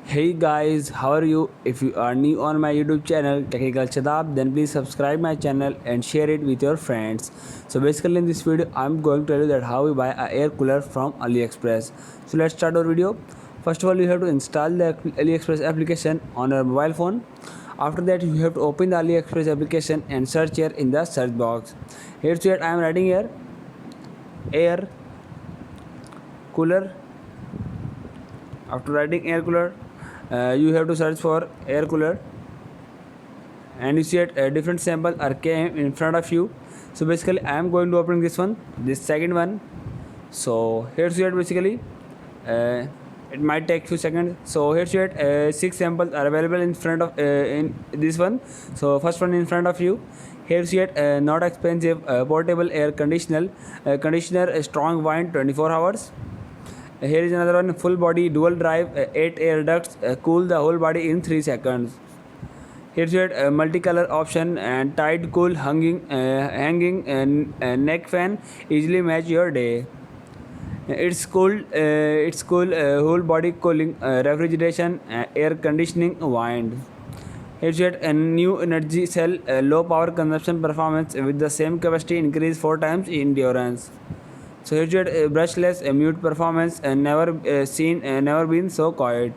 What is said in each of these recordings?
Hey guys, how are you? If you are new on my YouTube channel Technical Shadab, then please subscribe my channel and share it with your friends. So basically in this video I'm going to tell you that how we buy a air cooler from Aliexpress. So let's start our video. First of all, you have to install the Aliexpress application on your mobile phone. After that, you have to open the Aliexpress application and search here in the search box. Here I am writing here air cooler. After writing air cooler, you have to search for air cooler, and you see a different sample are came in front of you. So basically I am going to open this second one. So here you basically uh, it might take few seconds. So here you 6 samples are available in front of in this one. So first one in front of you. Here you not expensive portable air conditioner strong wind 24 hours. Here is another one, full body dual drive 8 air ducts cool the whole body in 3 seconds. Here's your multicolor option and tight cool hanging and neck fan easily match your day. It's cool whole body cooling refrigeration air conditioning wind. Here's yet a new energy cell low power consumption performance with the same capacity increase 4 times endurance. So here's your brushless mute performance and never been so quiet.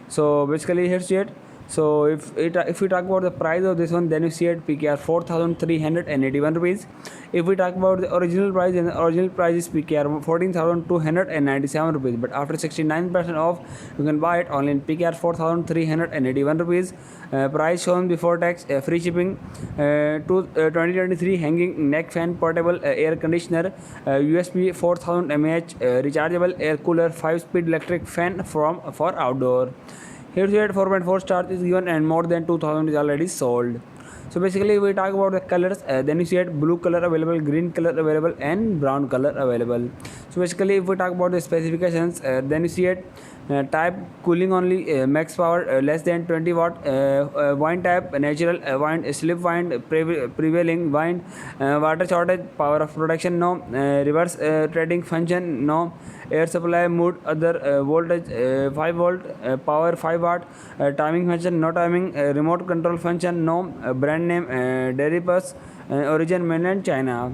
So basically here's it. So if we talk about the price of this one, then you see it PKR 4,381 rupees. If we talk about the original price, then the original price is PKR 14,297 rupees. But after 69% off, you can buy it only in PKR 4,381 rupees. Price shown before tax, free shipping, 2023 hanging neck fan portable air conditioner, USB 4000 mAh rechargeable air cooler 5-speed electric fan for outdoor. Here you had 4.4 stars is given and more than 2000 is already sold. So basically we talk about the colors, then you see it blue color available, green color available and brown color available. So basically if we talk about the specifications, then you see it type cooling only, max power less than 20 watt, wind type natural wind, slip wind prevailing wind, water shortage, power of production no, reverse trading function no, air supply mode other, voltage 5 volt, power 5 watt, timing function no timing, remote control function no, brand name Dairy Plus, origin mainland China.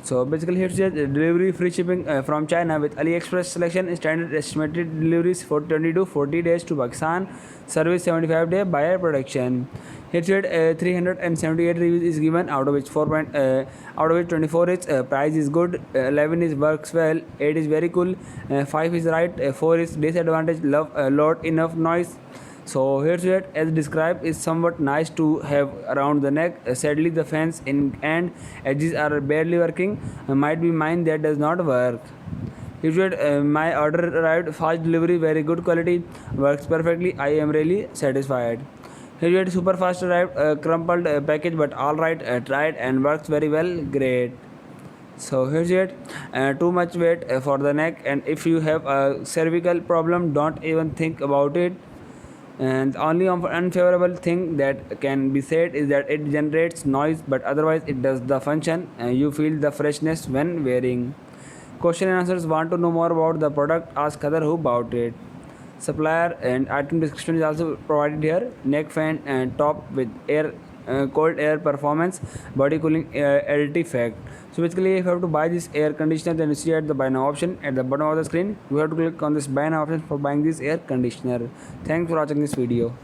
So basically here's the delivery free shipping from China with AliExpress selection standard estimated deliveries for 20 to 40 days to Pakistan, service 75-day buyer protection. Here's 378 reviews is given, out of which 24 is price is good, 11 is works well, 8 is very cool, 5 is right, 4 is disadvantage, love lot enough noise. So here's it as described is somewhat nice to have around the neck. Sadly the fans in and edges are barely working. Might be mine that does not work. Here's my order arrived, fast delivery, very good quality, works perfectly. I am really satisfied. Here's super fast arrived, crumpled package but alright, tried and works very well, great. So here's it, too much weight for the neck, and if you have a cervical problem, don't even think about it. And the only unfavorable thing that can be said is that it generates noise, but otherwise it does the function and you feel the freshness when wearing. Question and answers, want to know more about the product, ask other who bought it. Supplier and item description is also provided here. Neck fan and top with air cold air performance, body cooling LT fact. So basically if you have to buy this air conditioner, then you see at the buy now option at the bottom of the screen. You have to click on this buy now option for buying this air conditioner. Thanks for watching this video.